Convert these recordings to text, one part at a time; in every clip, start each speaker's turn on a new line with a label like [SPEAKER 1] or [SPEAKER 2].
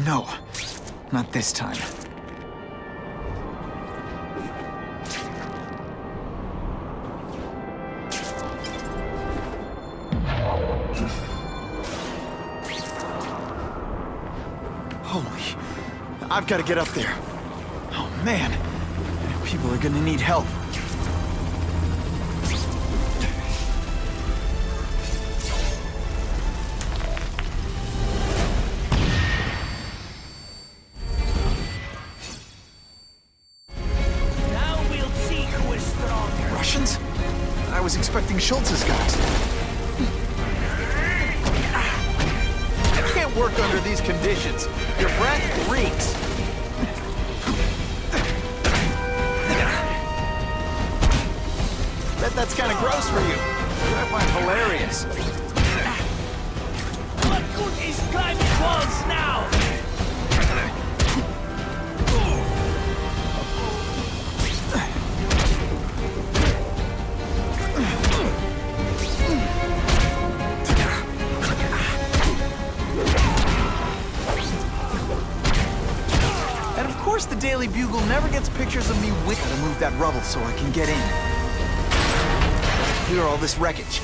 [SPEAKER 1] No, not this time. Holy, I've got to get up there. Oh man, people are gonna need help. I was expecting Schultz's guys. I can't work under these conditions. Your breath reeks. Bet that's kind of gross for you. I find hilarious.
[SPEAKER 2] What good is climbing walls now?
[SPEAKER 1] The Daily Bugle never gets pictures of me with to move that rubble so I can get in. Clear all this wreckage.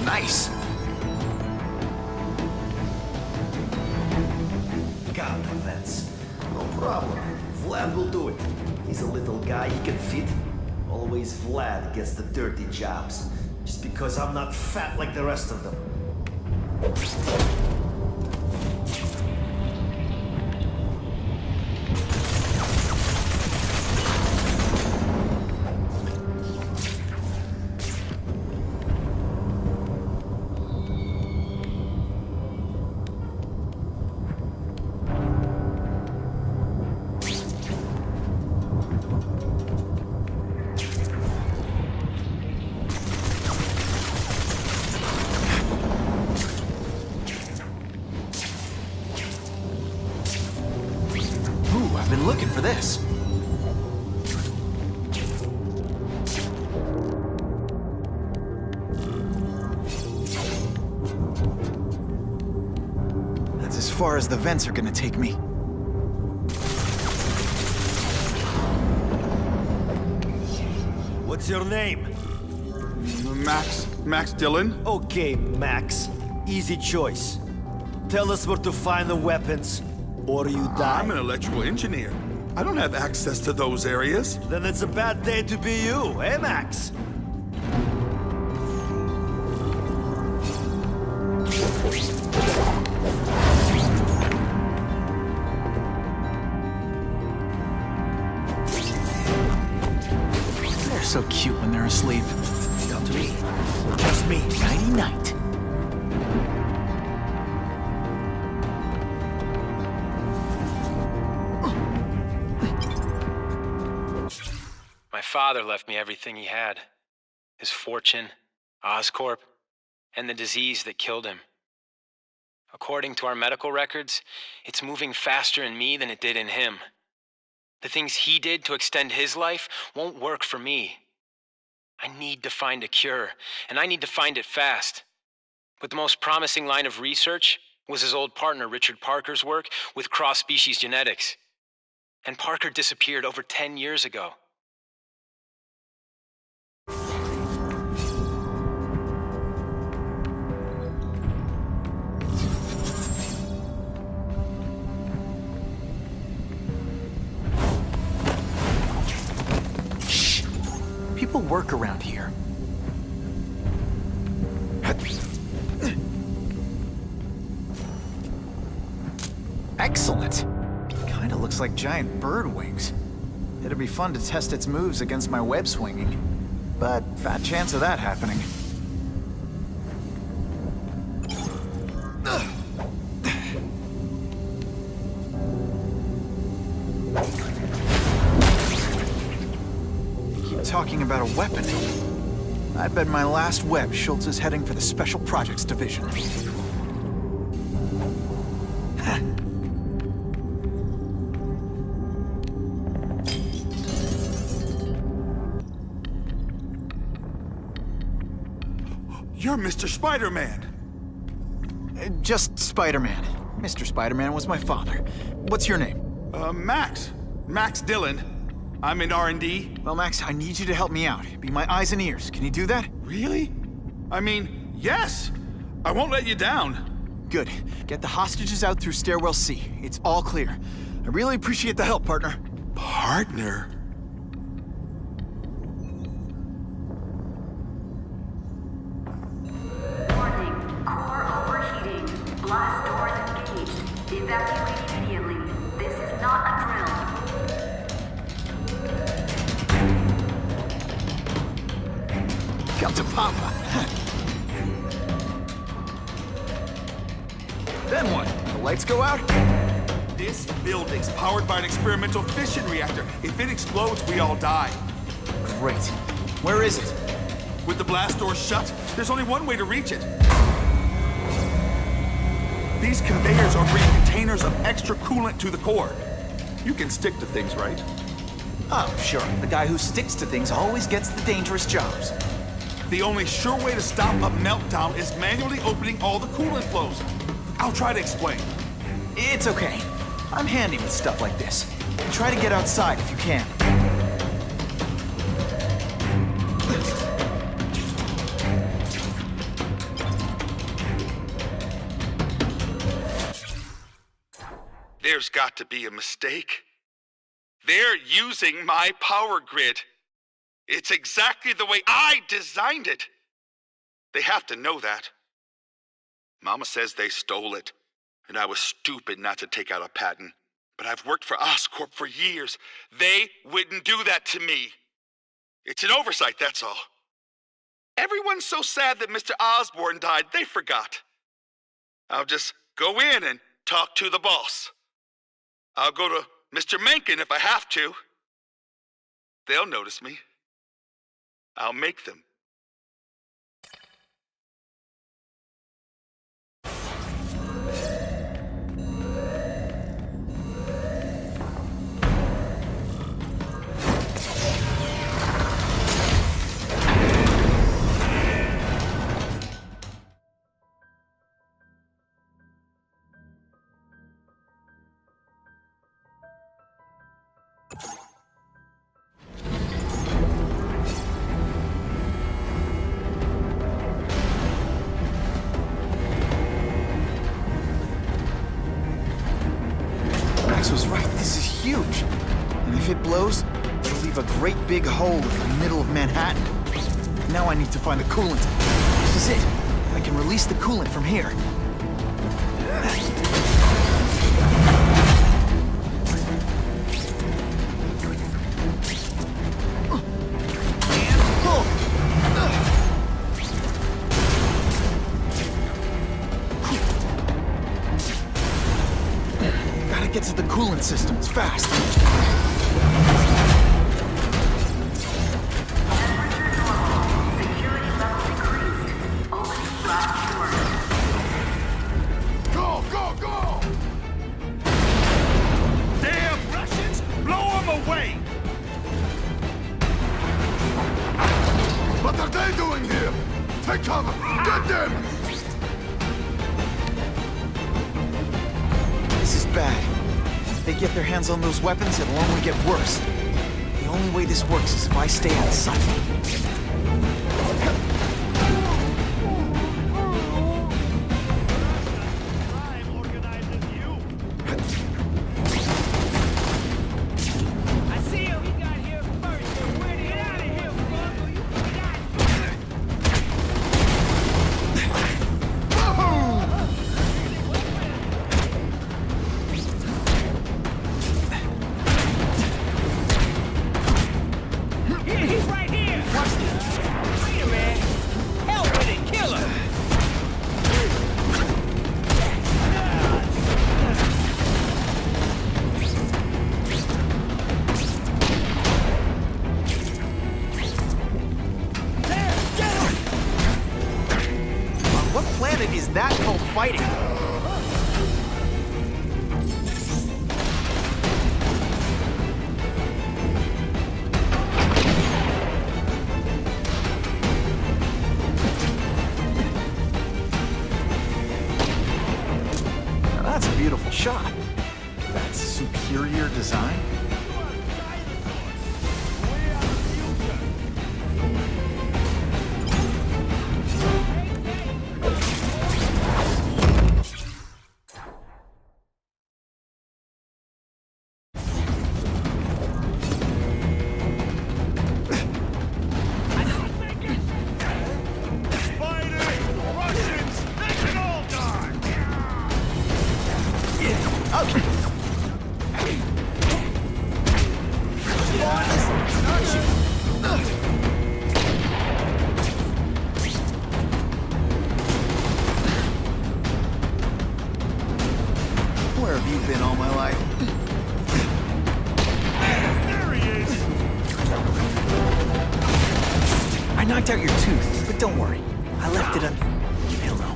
[SPEAKER 1] Nice.
[SPEAKER 3] Got the vents. No problem. Vlad will do it. He's a little guy, he can fit. Always Vlad gets the dirty jobs. Just because I'm not fat like the rest of them.
[SPEAKER 1] I've been looking for this. That's as far as the vents are gonna take me.
[SPEAKER 3] What's your name?
[SPEAKER 4] Max Dillon?
[SPEAKER 3] Okay, Max. Easy choice. Tell us where to find the weapons, or you die.
[SPEAKER 4] I'm an electrical engineer. I don't have access to those areas.
[SPEAKER 3] Then it's a bad day to be you, eh, Max?
[SPEAKER 1] They're so cute when they're asleep.
[SPEAKER 3] Come to me. Just me.
[SPEAKER 1] Nighty-night.
[SPEAKER 5] My father left me everything he had. His fortune, Oscorp, and the disease that killed him. According to our medical records, it's moving faster in me than it did in him. The things he did to extend his life won't work for me. I need to find a cure, and I need to find it fast. But the most promising line of research was his old partner Richard Parker's work with cross-species genetics. And Parker disappeared over 10 years ago.
[SPEAKER 1] People work around here. Excellent. Kinda looks like giant bird wings. It'd be fun to test its moves against my web swinging. But fat chance of that happening. You keep talking about a weapon. I bet my last web Schultz is heading for the Special Projects Division.
[SPEAKER 4] You're Mr. Spider-Man.
[SPEAKER 1] Just Spider-Man. Mr. Spider-Man was my father. What's your name?
[SPEAKER 4] Max. Max Dillon. I'm in R&D.
[SPEAKER 1] Well, Max, I need you to help me out. Be my eyes and ears. Can you do that?
[SPEAKER 4] Really? I mean, yes. I won't let you down.
[SPEAKER 1] Good. Get the hostages out through stairwell C. It's all clear. I really appreciate the help, partner.
[SPEAKER 4] Partner?
[SPEAKER 6] Warning, core overheating. Blast doors engaged. Evacuate immediately. This is not a drill.
[SPEAKER 1] Come to Papa. Then what? The lights go out?
[SPEAKER 4] This building's powered by an experimental fission reactor. If it explodes, we all die.
[SPEAKER 1] Great. Where is it?
[SPEAKER 4] With the blast doors shut, there's only one way to reach it. These conveyors are bringing containers of extra coolant to the core. You can stick to things, right?
[SPEAKER 1] Oh, sure. The guy who sticks to things always gets the dangerous jobs.
[SPEAKER 4] The only sure way to stop a meltdown is manually opening all the coolant flows. I'll try to explain.
[SPEAKER 1] It's okay. I'm handy with stuff like this. Try to get outside if you can.
[SPEAKER 4] There's got to be a mistake. They're using my power grid. It's exactly the way I designed it. They have to know that. Mama says they stole it, and I was stupid not to take out a patent. But I've worked for Oscorp for years. They wouldn't do that to me. It's an oversight, that's all. Everyone's so sad that Mr. Osborn died, they forgot. I'll just go in and talk to the boss. I'll go to Mr. Mencken if I have to. They'll notice me. I'll make them.
[SPEAKER 1] Max was right. This is huge. And if it blows, it'll leave a great big hole in the middle of Manhattan. Now I need to find the coolant. This is it. I can release the coolant from here. And pull. Gotta get to the coolant systems fast.
[SPEAKER 6] Security level decreased. Opening blast doors.
[SPEAKER 4] Go, go, go! Damn Russians! Blow them away!
[SPEAKER 7] What are they doing here? Take cover! Get them!
[SPEAKER 1] This is bad. If they get their hands on those weapons, it'll only get worse. The only way this works is if I stay out of sight.
[SPEAKER 2] Crime organizes you. I see him. He got here first. Where to get out of here, Bungle? You forgot.
[SPEAKER 1] What planet is that called fighting? Now that's a beautiful shot. That's superior design. Okay. Where have you been all my life?
[SPEAKER 7] There he is!
[SPEAKER 1] I knocked out your tooth, but don't worry. I left it He'll know.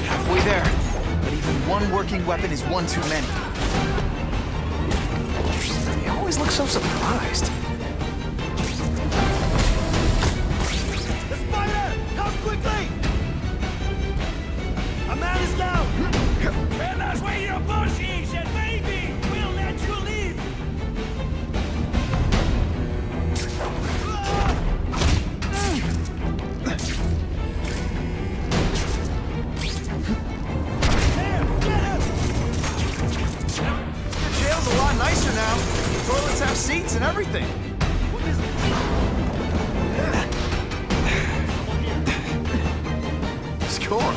[SPEAKER 1] Halfway there. But even one working weapon is one too many. They always look so surprised.
[SPEAKER 2] The spider! Come quickly! A man is down! Tell us where your boss is, and maybe we'll let you leave! There, get him!
[SPEAKER 1] Your jail's a lot nicer now. Toilets have seats and everything. Score.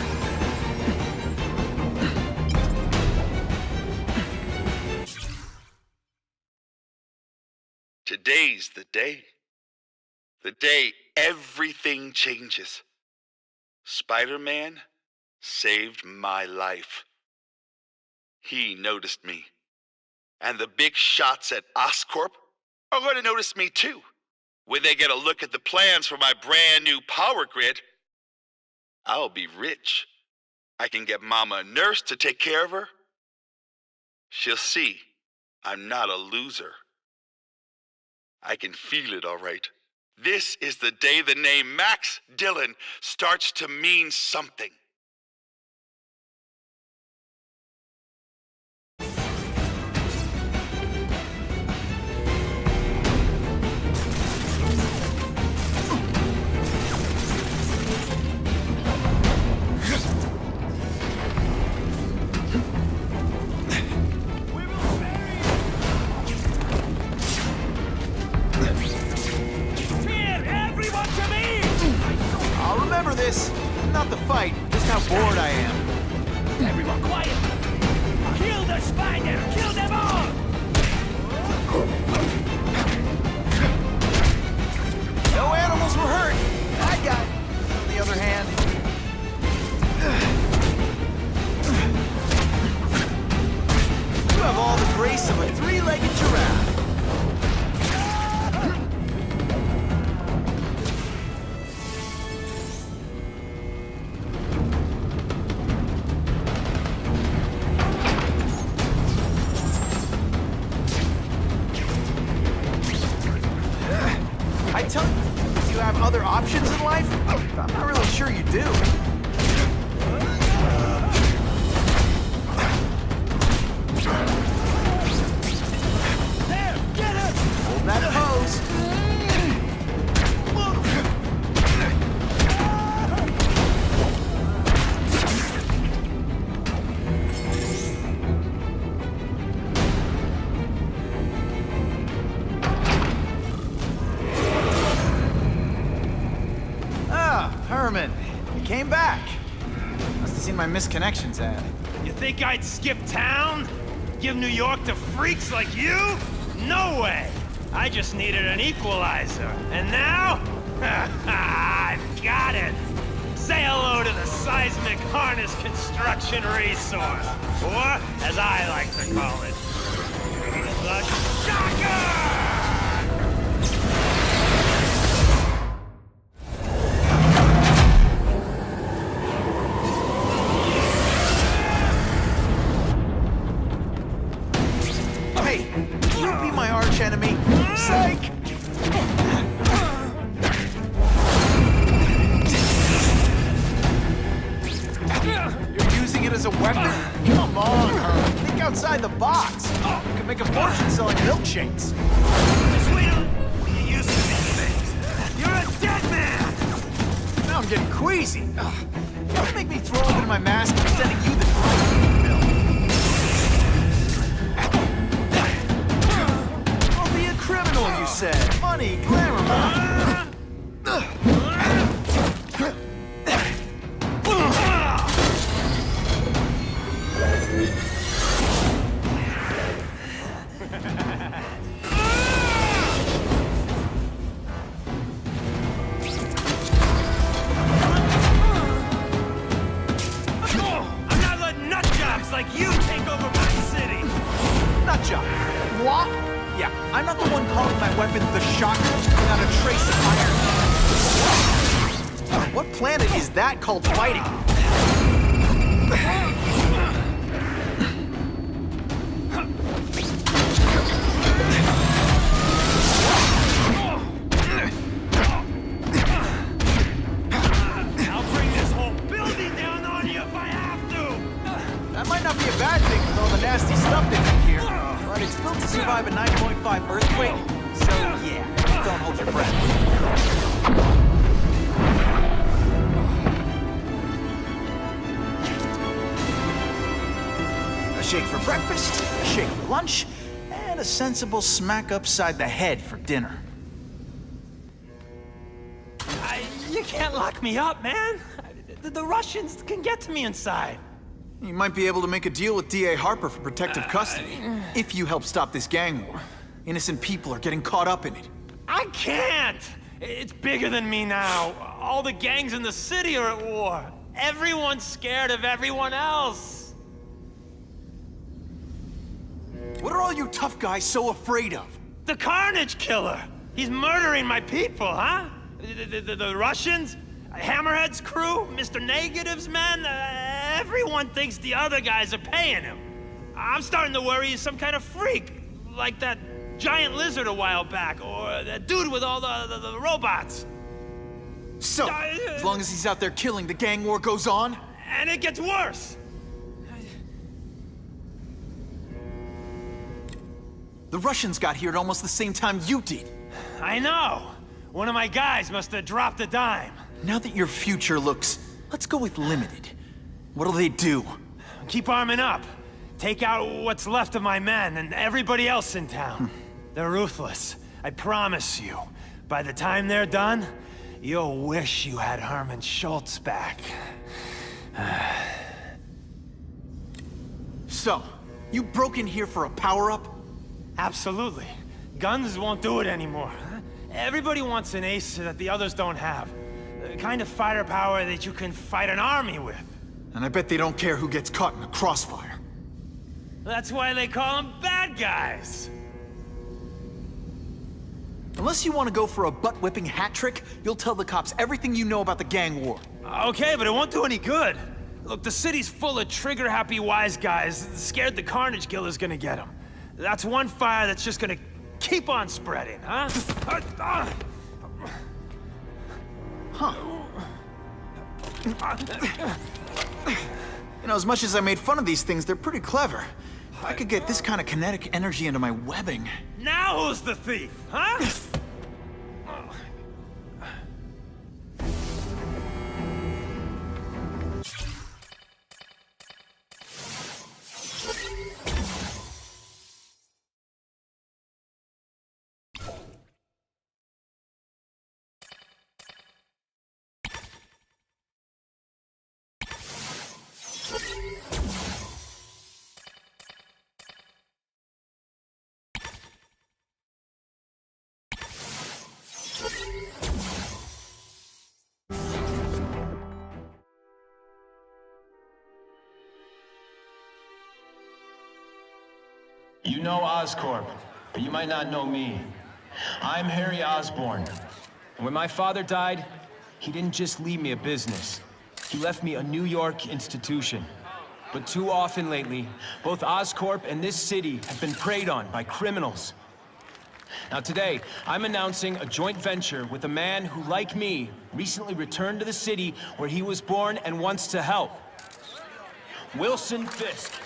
[SPEAKER 4] Today's the day. The day everything changes. Spider-Man saved my life. He noticed me. And the big shots at Oscorp are going to notice me too. When they get a look at the plans for my brand new power grid, I'll be rich. I can get Mama a nurse to take care of her. She'll see I'm not a loser. I can feel it, all right. This is the day the name Max Dillon starts to mean something.
[SPEAKER 2] Fear everyone to me!
[SPEAKER 1] I'll remember this. Not the fight, just how bored I am.
[SPEAKER 2] Everyone quiet! Kill the spider! Kill them all!
[SPEAKER 1] No animals were hurt. I got it. On the other hand, you have all the grace of a three-legged giraffe. I tell you, you have other options in life? I'm not really sure you do.
[SPEAKER 2] There! Get him!
[SPEAKER 1] Hold that pose. Ah, Herman, you came back. Must have seen my misconnections ad.
[SPEAKER 2] You think I'd skip town? Give New York to freaks like you? No way! I just needed an equalizer. And now? I've got it! Say hello to the seismic harness construction resource. Or, as I like to call it, the Shocker!
[SPEAKER 1] Hey, you be my arch enemy. Psych! You're using it as a weapon? Come on, Herman. Think outside the box. You can make a fortune selling milkshakes.
[SPEAKER 2] Just wait till you use these things. You're a dead man!
[SPEAKER 1] Now I'm getting queasy. Don't make me throw up into my mask and sending you the bill. I'll be a criminal, you said. Money, glamour,
[SPEAKER 2] I'm not letting nut jobs like you take over my city!
[SPEAKER 1] Nut job. What? Yeah, I'm not the one calling my weapon the Shocker without a trace of iron. What planet is that called fighting?
[SPEAKER 2] I'll bring this whole building down on you if I have to!
[SPEAKER 1] That might not be a bad thing with all the nasty stuff they make here. But it's built to survive a 9.5 earthquake, so yeah, don't hold your breath. A shake for breakfast, a shake for lunch, and a sensible smack upside the head for dinner.
[SPEAKER 2] You can't lock me up, man! The Russians can get to me inside.
[SPEAKER 1] You might be able to make a deal with D.A. Harper for protective custody, if you help stop this gang war. Innocent people are getting caught up in it.
[SPEAKER 2] I can't! It's bigger than me now. All the gangs in the city are at war. Everyone's scared of everyone else.
[SPEAKER 1] What are all you tough guys so afraid of?
[SPEAKER 2] The Carnage Killer! He's murdering my people, huh? The Russians? Hammerhead's crew? Mr. Negative's men? Everyone thinks the other guys are paying him. I'm starting to worry he's some kind of freak. Like that giant lizard a while back, or that dude with all the robots.
[SPEAKER 1] So, as long as he's out there killing, the gang war goes on?
[SPEAKER 2] And it gets worse.
[SPEAKER 1] The Russians got here at almost the same time you did.
[SPEAKER 2] I know. One of my guys must have dropped a dime.
[SPEAKER 1] Now that your future looks, let's go with limited. What'll they do?
[SPEAKER 2] Keep arming up. Take out what's left of my men and everybody else in town. They're ruthless. I promise you. By the time they're done, you'll wish you had Herman Schultz back.
[SPEAKER 1] So, you broke in here for a power-up?
[SPEAKER 2] Absolutely. Guns won't do it anymore. Everybody wants an ace that the others don't have. The kind of fighter power that you can fight an army with.
[SPEAKER 1] And I bet they don't care who gets caught in a crossfire.
[SPEAKER 2] That's why they call them bad guys.
[SPEAKER 1] Unless you want to go for a butt-whipping hat trick, you'll tell the cops everything you know about the gang war.
[SPEAKER 2] Okay, but it won't do any good. Look, the city's full of trigger-happy wise guys, scared the Carnage Killer's gonna get them. That's one fire that's just gonna keep on spreading, huh?
[SPEAKER 1] You know, as much as I made fun of these things, they're pretty clever. If I could get this kind of kinetic energy into my webbing...
[SPEAKER 2] Now who's the thief, huh?
[SPEAKER 5] You know Oscorp, but you might not know me. I'm Harry Osborn. And when my father died, he didn't just leave me a business. He left me a New York institution. But too often lately, both Oscorp and this city have been preyed on by criminals. Now today, I'm announcing a joint venture with a man who, like me, recently returned to the city where he was born and wants to help. Wilson Fisk.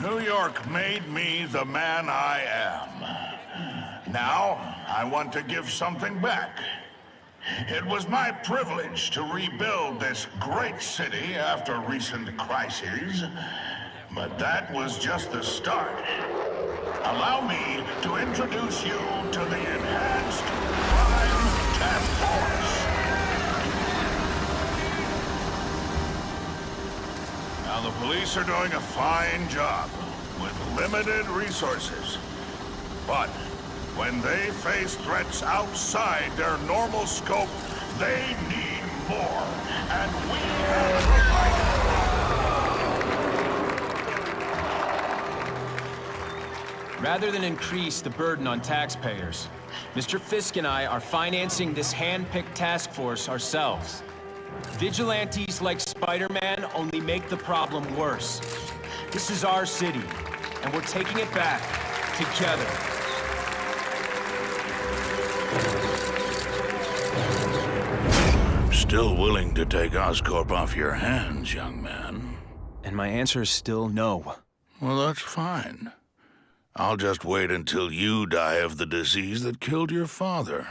[SPEAKER 7] New York made me the man I am. Now, I want to give something back. It was my privilege to rebuild this great city after recent crises, but that was just the start. Allow me to introduce you to the Enhanced Crime Task Force. Now, the police are doing a fine job with limited resources. But when they face threats outside their normal scope, they need more. And we have provided.
[SPEAKER 5] Rather than increase the burden on taxpayers, Mr. Fisk and I are financing this hand-picked task force ourselves. Vigilantes like Spiderman only make the problem worse. This is our city, and we're taking it back together.
[SPEAKER 7] I'm still willing to take Oscorp off your hands, young man.
[SPEAKER 5] And my answer is still no.
[SPEAKER 7] Well, that's fine. I'll just wait until you die of the disease that killed your father.